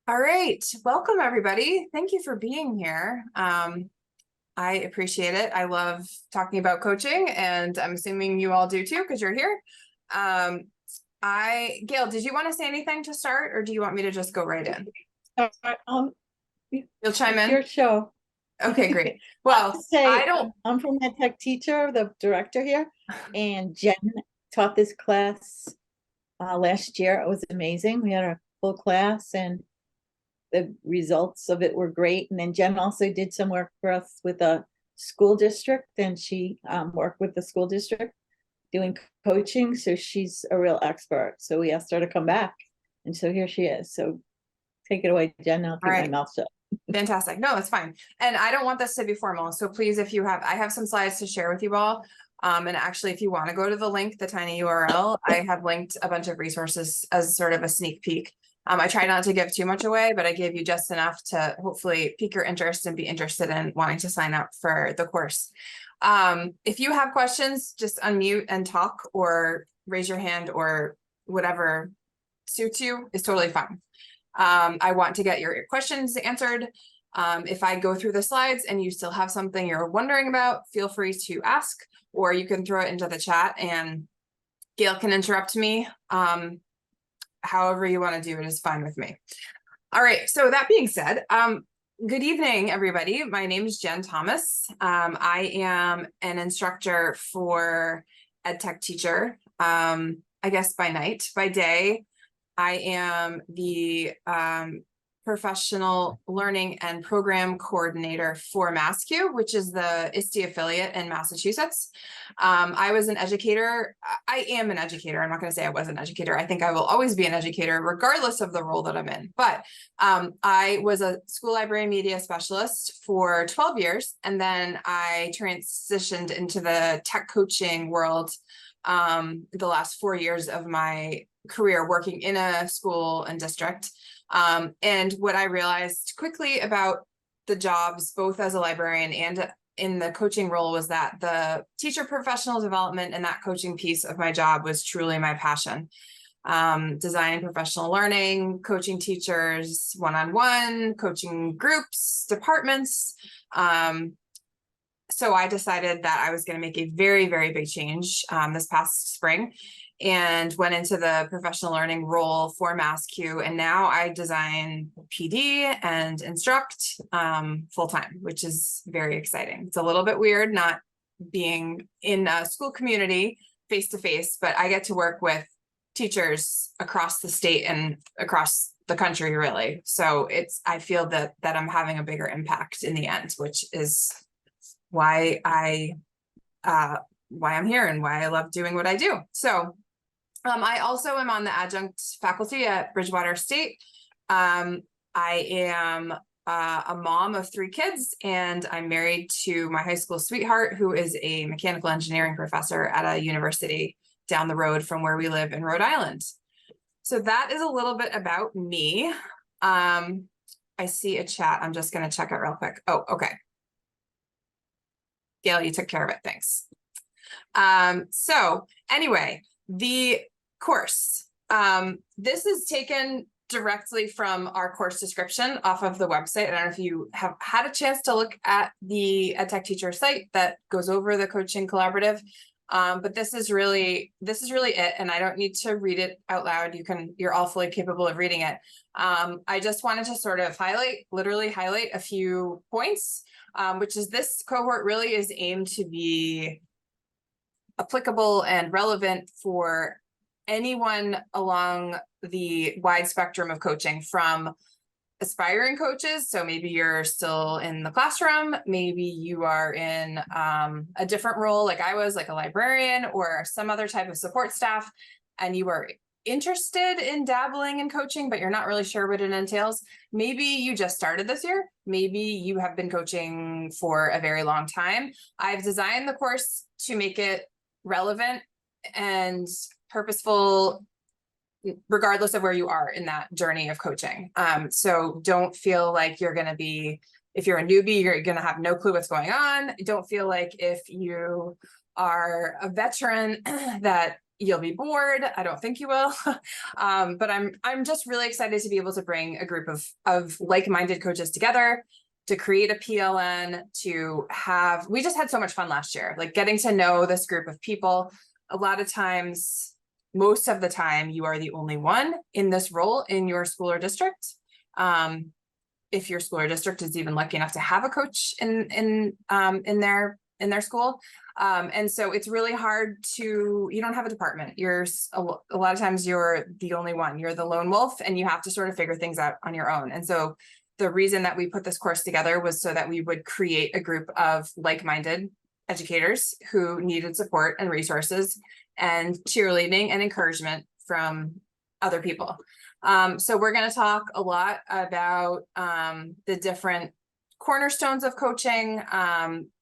All right, welcome everybody. Thank you for being here. I appreciate it. I love talking about coaching, and I'm assuming you all do too because you're here. Gail, did you want to say anything to start, or do you want me to just go right in? You'll chime in? Your show. Okay, great. Well, I don't. I'm from EdTechTeacher, the director here, and Jen taught this class last year. It was amazing. We had a full class, and the results of it were great. And then Jen also did some work for us with a school district, and she worked with the school district doing coaching. So she's a real expert. So we asked her to come back, and so here she is. So take it away, Jen. I'll keep my mouth shut. Fantastic. No, it's fine. And I don't want this to be formal. So please, if you have, I have some slides to share with you all. And actually, if you want to go to the link, the tiny URL, I have linked a bunch of resources as sort of a sneak peek. I try not to give too much away, but I gave you just enough to hopefully pique your interest and be interested in wanting to sign up for the course. If you have questions, just unmute and talk, or raise your hand, or whatever suits you is totally fine. I want to get your questions answered. If I go through the slides and you still have something you're wondering about, feel free to ask, or you can throw it into the chat and Gail can interrupt me. However you want to do it is fine with me. All right, so that being said, good evening, everybody. My name is Jen Thomas. I am an instructor for EdTechTeacher, I guess by night. By day, I am the professional learning and program coordinator for MassQ, which is the ISTE affiliate in Massachusetts. I was an educator. I am an educator. I'm not going to say I was an educator. I think I will always be an educator, regardless of the role that I'm in. But I was a school library media specialist for 12 years, and then I transitioned into the tech coaching world the last 4 years of my career working in a school and district. And what I realized quickly about the jobs, both as a librarian and in the coaching role, was that the teacher professional development and that coaching piece of my job was truly my passion. Designing professional learning, coaching teachers one-on-one, coaching groups, departments. So I decided that I was going to make a very, very big change this past spring, and went into the professional learning role for MassQ. And now I design PD and instruct full-time, which is very exciting. It's a little bit weird not being in a school community face-to-face, but I get to work with teachers across the state and across the country, really. So I feel that I'm having a bigger impact in the end, which is why I'm here and why I love doing what I do. So I also am on the adjunct faculty at Bridgewater State. I am a mom of 3 kids, and I'm married to my high school sweetheart, who is a mechanical engineering professor at a university down the road from where we live in Rhode Island. So that is a little bit about me. I see a chat. I'm just going to check it real quick. Oh, okay. Gail, you took care of it. Thanks. So anyway, the course. This is taken directly from our course description off of the website. I don't know if you have had a chance to look at the EdTechTeacher site that goes over the coaching collaborative. But this is really it, and I don't need to read it out loud. You're all fully capable of reading it. I just wanted to sort of literally highlight a few points, which is this cohort really is aimed to be applicable and relevant for anyone along the wide spectrum of coaching, from aspiring coaches. So maybe you're still in the classroom, maybe you are in a different role like I was, like a librarian or some other type of support staff, and you are interested in dabbling in coaching, but you're not really sure what it entails. Maybe you just started this year. Maybe you have been coaching for a very long time. I've designed the course to make it relevant and purposeful, regardless of where you are in that journey of coaching. So don't feel like you're going to be, if you're a newbie, you're going to have no clue what's going on. Don't feel like if you are a veteran that you'll be bored. I don't think you will. But I'm just really excited to be able to bring a group of like-minded coaches together to create a PLN, we just had so much fun last year, like getting to know this group of people. A lot of times, most of the time, you are the only one in this role in your school or district. If your school or district is even lucky enough to have a coach in their school. And so it's really hard you don't have a department. A lot of times you're the only one, you're the lone wolf, and you have to sort of figure things out on your own. And so the reason that we put this course together was so that we would create a group of like-minded educators who needed support and resources and cheerleading and encouragement from other people. So we're going to talk a lot about the different cornerstones of coaching,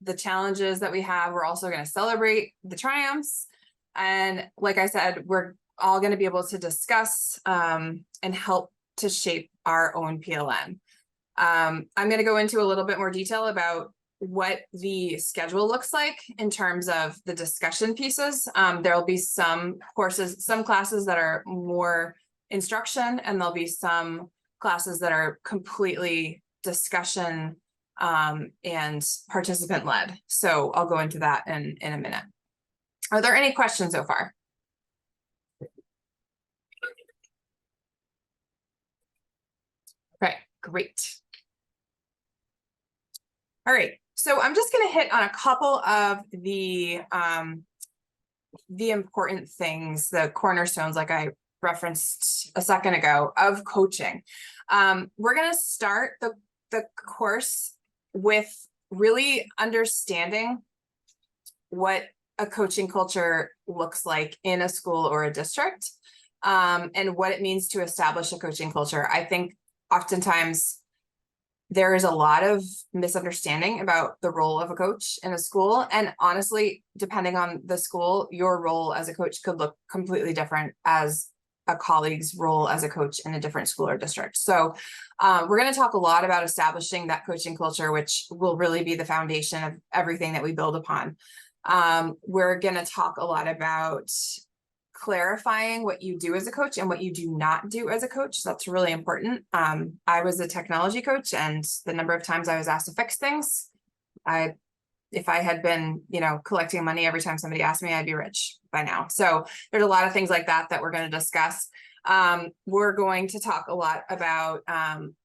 the challenges that we have. We're also going to celebrate the triumphs. And like I said, we're all going to be able to discuss and help to shape our own PLN. I'm going to go into a little bit more detail about what the schedule looks like in terms of the discussion pieces. There'll be some classes that are more instruction, and there'll be some classes that are completely discussion and participant led. So I'll go into that in a minute. Are there any questions so far? Okay, great. All right, so I'm just going to hit on a couple of the important things, the cornerstones, like I referenced a second ago, of coaching. We're going to start the course with really understanding what a coaching culture looks like in a school or a district, and what it means to establish a coaching culture. I think oftentimes there is a lot of misunderstanding about the role of a coach in a school. And honestly, depending on the school, your role as a coach could look completely different as a colleague's role as a coach in a different school or district. So we're going to talk a lot about establishing that coaching culture, which will really be the foundation of everything that we build upon. We're going to talk a lot about clarifying what you do as a coach and what you do not do as a coach. That's really important. I was a technology coach, and the number of times I was asked to fix things, if I had been, collecting money every time somebody asked me, I'd be rich by now. So there's a lot of things like that we're going to discuss. We're going to talk a lot about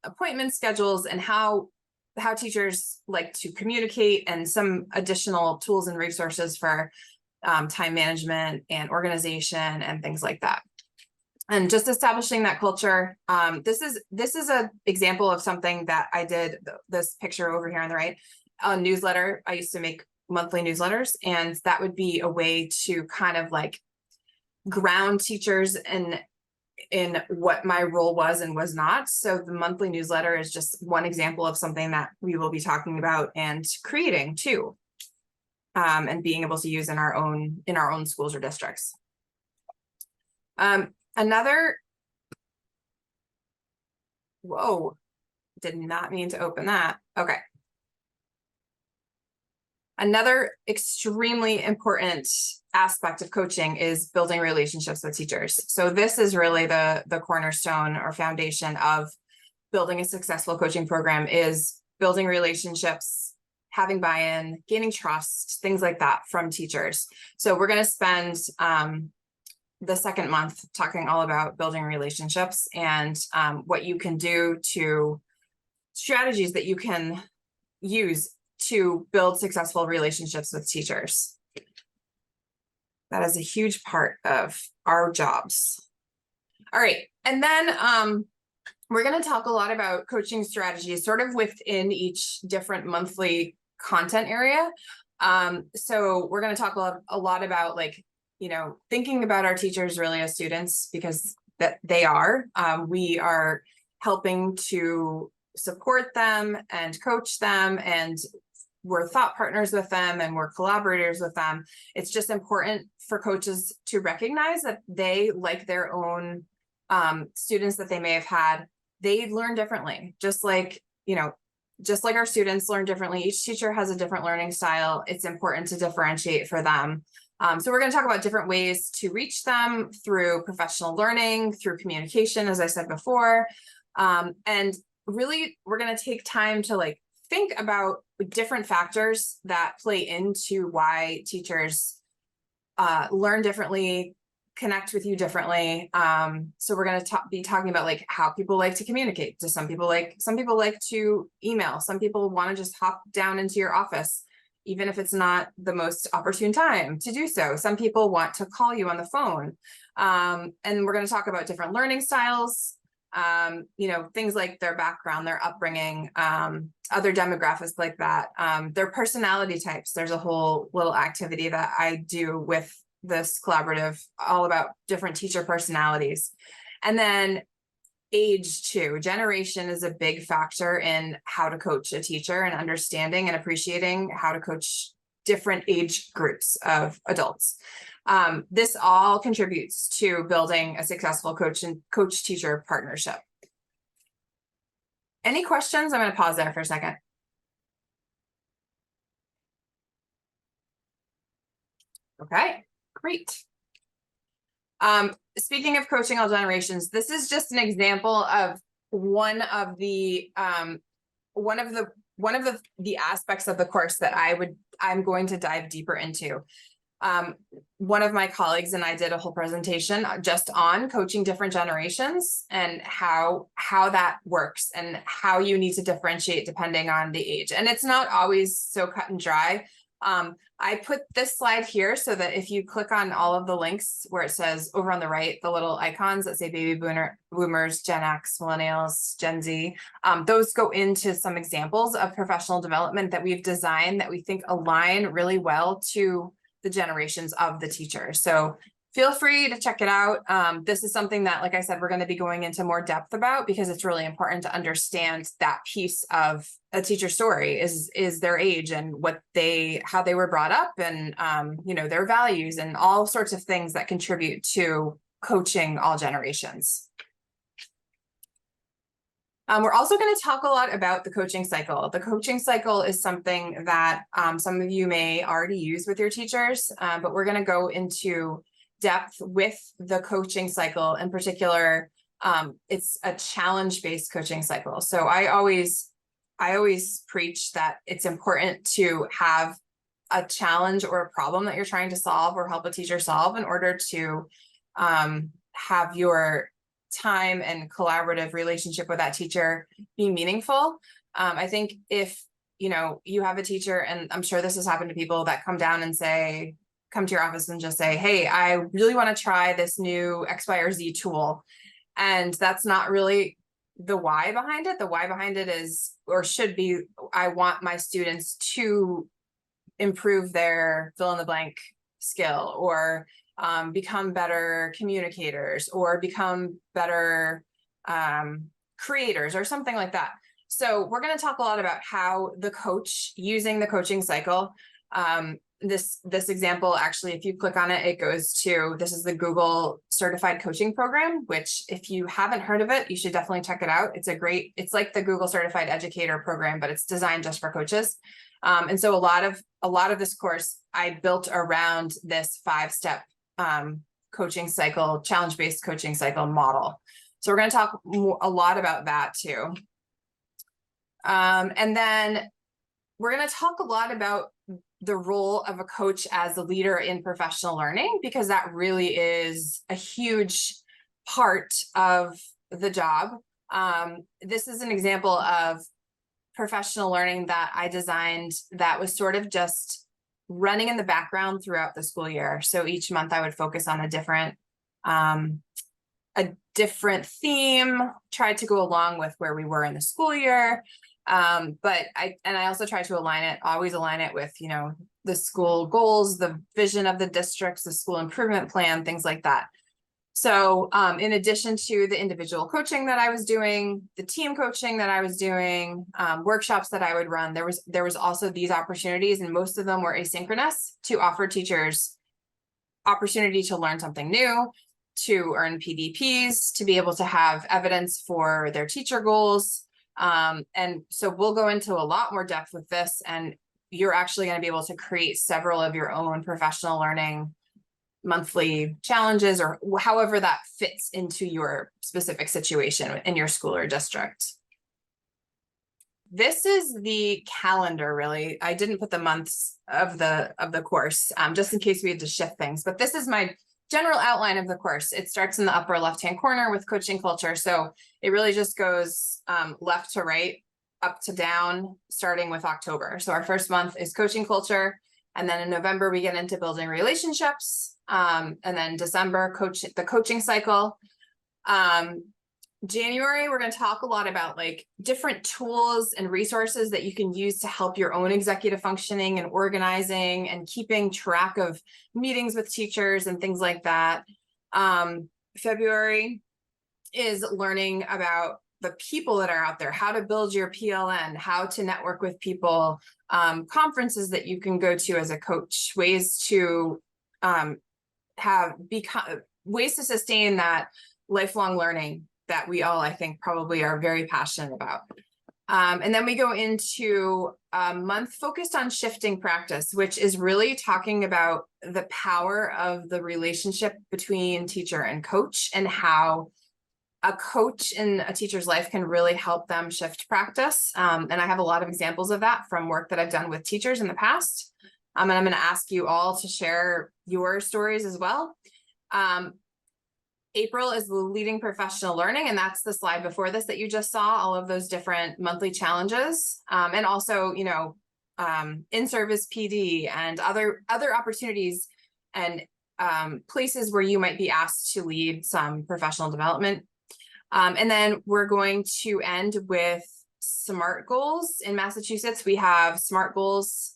appointment schedules and how teachers like to communicate, and some additional tools and resources for time management and organization and things like that. And just establishing that culture. This is an example of something that I did, this picture over here on the right, a newsletter. I used to make monthly newsletters, and that would be a way to kind of like ground teachers in what my role was and was not. So the monthly newsletter is just one example of something that we will be talking about and creating too. And being able to use in our own schools or districts. Whoa, did not mean to open that. Okay. Another extremely important aspect of coaching is building relationships with teachers. So this is really the cornerstone or foundation of building a successful coaching program, is building relationships, having buy-in, gaining trust, things like that from teachers. So we're going to spend the second month talking all about building relationships and what you can do strategies that you can use to build successful relationships with teachers. That is a huge part of our jobs. All right, and then we're going to talk a lot about coaching strategies sort of within each different monthly content area. So we're going to talk a lot about, like, thinking about our teachers really as students, because they are. We are helping to support them and coach them, and we're thought partners with them, and we're collaborators with them. It's just important for coaches to recognize that they, like their own students that they may have had, they learn differently, just like our students learn differently. Each teacher has a different learning style. It's important to differentiate for them. So we're going to talk about different ways to reach them through professional learning, through communication, as I said before. And really, we're going to take time to like think about different factors that play into why teachers learn differently, connect with you differently. So we're going to be talking about like how people like to communicate. Some people like to email. Some people want to just hop down into your office, even if it's not the most opportune time to do so. Some people want to call you on the phone. And we're going to talk about different learning styles, you know, things like their background, their upbringing, other demographics like that, their personality types. There's a whole little activity that I do with this collaborative all about different teacher personalities. And then age too. Generation is a big factor in how to coach a teacher, and understanding and appreciating how to coach different age groups of adults. This all contributes to building a successful coach-teacher partnership. Any questions? I'm going to pause there for a second. Okay, great. Speaking of coaching all generations, this is just an example of one of the aspects of the course that I'm going to dive deeper into. One of my colleagues and I did a whole presentation just on coaching different generations and how that works and how you need to differentiate depending on the age. And it's not always so cut and dry. I put this slide here so that if you click on all of the links where it says over on the right, the little icons that say baby boomers, Gen X, millennials, Gen Z, those go into some examples of professional development that we've designed that we think align really well to the generations of the teacher. So feel free to check it out. This is something that, like I said, we're going to be going into more depth about because it's really important to understand that piece of a teacher's story is their age and how they were brought up, and you know, their values and all sorts of things that contribute to coaching all generations. We're also going to talk a lot about the coaching cycle. The coaching cycle is something that some of you may already use with your teachers, but we're going to go into depth with the coaching cycle. In particular, it's a challenge-based coaching cycle. So I always preach that it's important to have a challenge or a problem that you're trying to solve or help a teacher solve in order to have your time and collaborative relationship with that teacher be meaningful. I think if, you know, you have a teacher, and I'm sure this has happened to people that come to your office and just say, hey, I really want to try this new X, Y, or Z tool. And that's not really the why behind it. The why behind it is, or should be, I want my students to improve their fill in the blank skill, or become better communicators, or become better creators, or something like that. So we're going to talk a lot about how the coach using the coaching cycle. This example, actually, if you click on it, it goes to, this is the Google Certified Coaching Program, which if you haven't heard of it, you should definitely check it out. It's like the Google Certified Educator program, but it's designed just for coaches. And so a lot of this course I built around this 5-step coaching cycle, challenge-based coaching cycle model. So we're going to talk a lot about that too. And then we're going to talk a lot about the role of a coach as a leader in professional learning, because that really is a huge part of the job. This is an example of professional learning that I designed that was sort of just running in the background throughout the school year. So each month I would focus on a different theme, tried to go along with where we were in the school year. But I also try to always align it with, you know, the school goals, the vision of the districts, the school improvement plan, things like that. So in addition to the individual coaching that I was doing, the team coaching that I was doing, workshops that I would run, there was also these opportunities, and most of them were asynchronous, to offer teachers opportunity to learn something new, to earn PDPs, to be able to have evidence for their teacher goals. And so we'll go into a lot more depth with this, and you're actually going to be able to create several of your own professional learning monthly challenges, or however that fits into your specific situation in your school or district. This is the calendar, really. I didn't put the months of the course, just in case we had to shift things, but this is my general outline of the course. It starts in the upper left-hand corner with coaching culture. So it really just goes left to right, up to down, starting with October. So our first month is coaching culture. And then in November, we get into building relationships. And then December, the coaching cycle. January, we're going to talk a lot about like different tools and resources that you can use to help your own executive functioning and organizing and keeping track of meetings with teachers and things like that. February is learning about the people that are out there, how to build your PLN, how to network with people, conferences that you can go to as a coach, ways to ways to sustain that lifelong learning that we all, I think, probably are very passionate about. And then we go into a month focused on shifting practice, which is really talking about the power of the relationship between teacher and coach, and how a coach in a teacher's life can really help them shift practice. And I have a lot of examples of that from work that I've done with teachers in the past. And I'm going to ask you all to share your stories as well. April is the leading professional learning, and that's the slide before this that you just saw, all of those different monthly challenges, and also, you know, in-service PD and other opportunities and places where you might be asked to lead some professional development. And then we're going to end with SMART goals. In Massachusetts, we have SMART goals.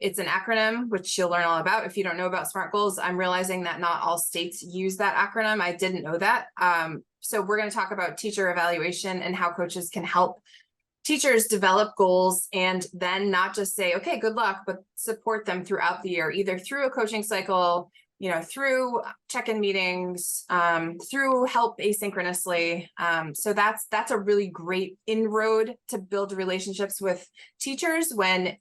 It's an acronym, which you'll learn all about. If you don't know about SMART goals, I'm realizing that not all states use that acronym. I didn't know that. So we're going to talk about teacher evaluation and how coaches can help teachers develop goals, and then not just say, okay, good luck, but support them throughout the year, either through a coaching cycle, you know, through check-in meetings, through help asynchronously. So that's a really great inroad to build relationships with teachers when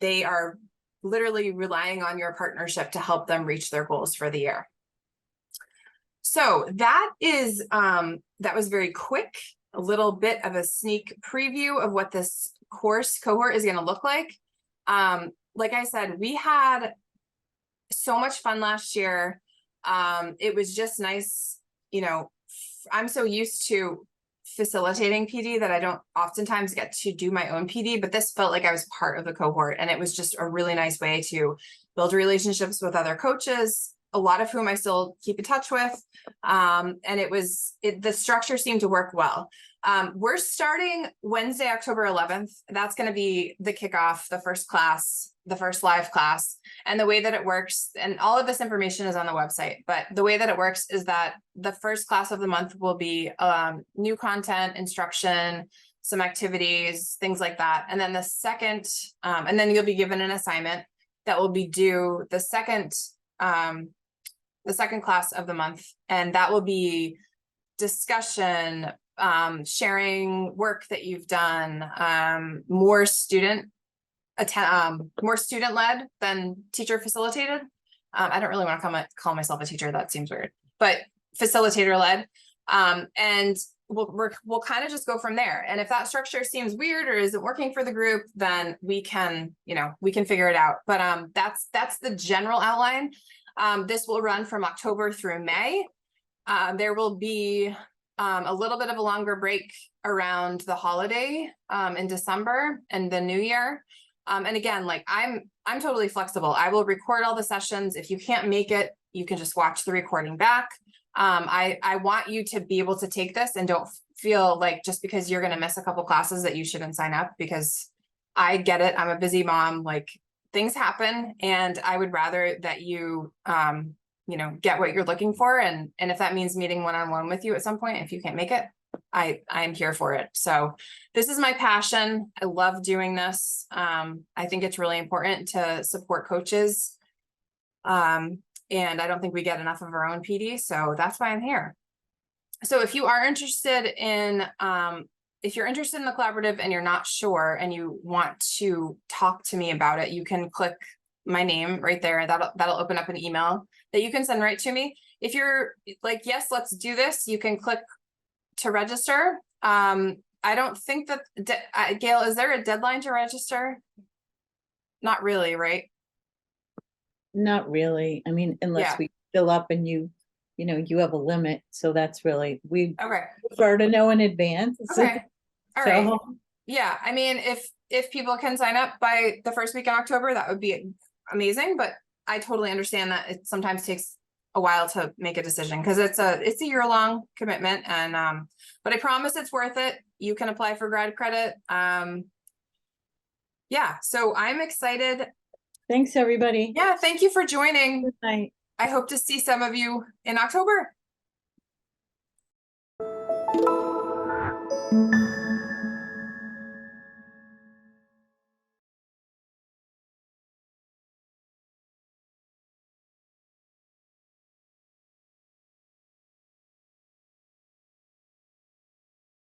they are literally relying on your partnership to help them reach their goals for the year. So that is, that was very quick, a little bit of a sneak preview of what this course cohort is going to look like. Like I said, we had so much fun last year. It was just nice. You know, I'm so used to facilitating PD that I don't oftentimes get to do my own PD, but this felt like I was part of the cohort, and it was just a really nice way to build relationships with other coaches, a lot of whom I still keep in touch with. And the structure seemed to work well. We're starting Wednesday, October 11th. That's going to be the kickoff, the first class, the first live class. And the way that it works, and all of this information is on the website, but the way that it works is that the first class of the month will be new content, instruction, some activities, things like that. And then the second, and then you'll be given an assignment that will be due the second class of the month. And that will be discussion, sharing work that you've done, more student-led than teacher facilitated. I don't really want to call myself a teacher. That seems weird, but facilitator-led. And we'll kind of just go from there. And if that structure seems weird or isn't working for the group, then we can figure it out. But that's the general outline. This will run from October through May. There will be a little bit of a longer break around the holiday in December and the new year. And again, like I'm totally flexible. I will record all the sessions. If you can't make it, you can just watch the recording back. I want you to be able to take this and don't feel like just because you're going to miss a couple classes that you shouldn't sign up, because I get it. I'm a busy mom, like things happen, and I would rather that you, get what you're looking for. And if that means meeting one-on-one with you at some point, if you can't make it, I'm here for it. So this is my passion. I love doing this. I think it's really important to support coaches. And I don't think we get enough of our own PD. So that's why I'm here. So if you are interested in if you're interested in the collaborative and you're not sure and you want to talk to me about it, you can click my name right there. That'll open up an email that you can send right to me. If you're like, yes, let's do this, you can click to register. I don't think that, Gail, is there a deadline to register? Not really, right? Not really. I mean, unless Yeah. we fill up and you know, you have a limit. So that's really, we Okay. prefer to know in advance. Okay. All right. So, Yeah. I mean, if people can sign up by the first week in October, that would be amazing. But I totally understand that it sometimes takes a while to make a decision because it's a year-long commitment. And but I promise it's worth it. You can apply for grad credit. Yeah. So I'm excited. thanks, everybody. Yeah. Thank you for joining. Good night. I hope to see some of you in October.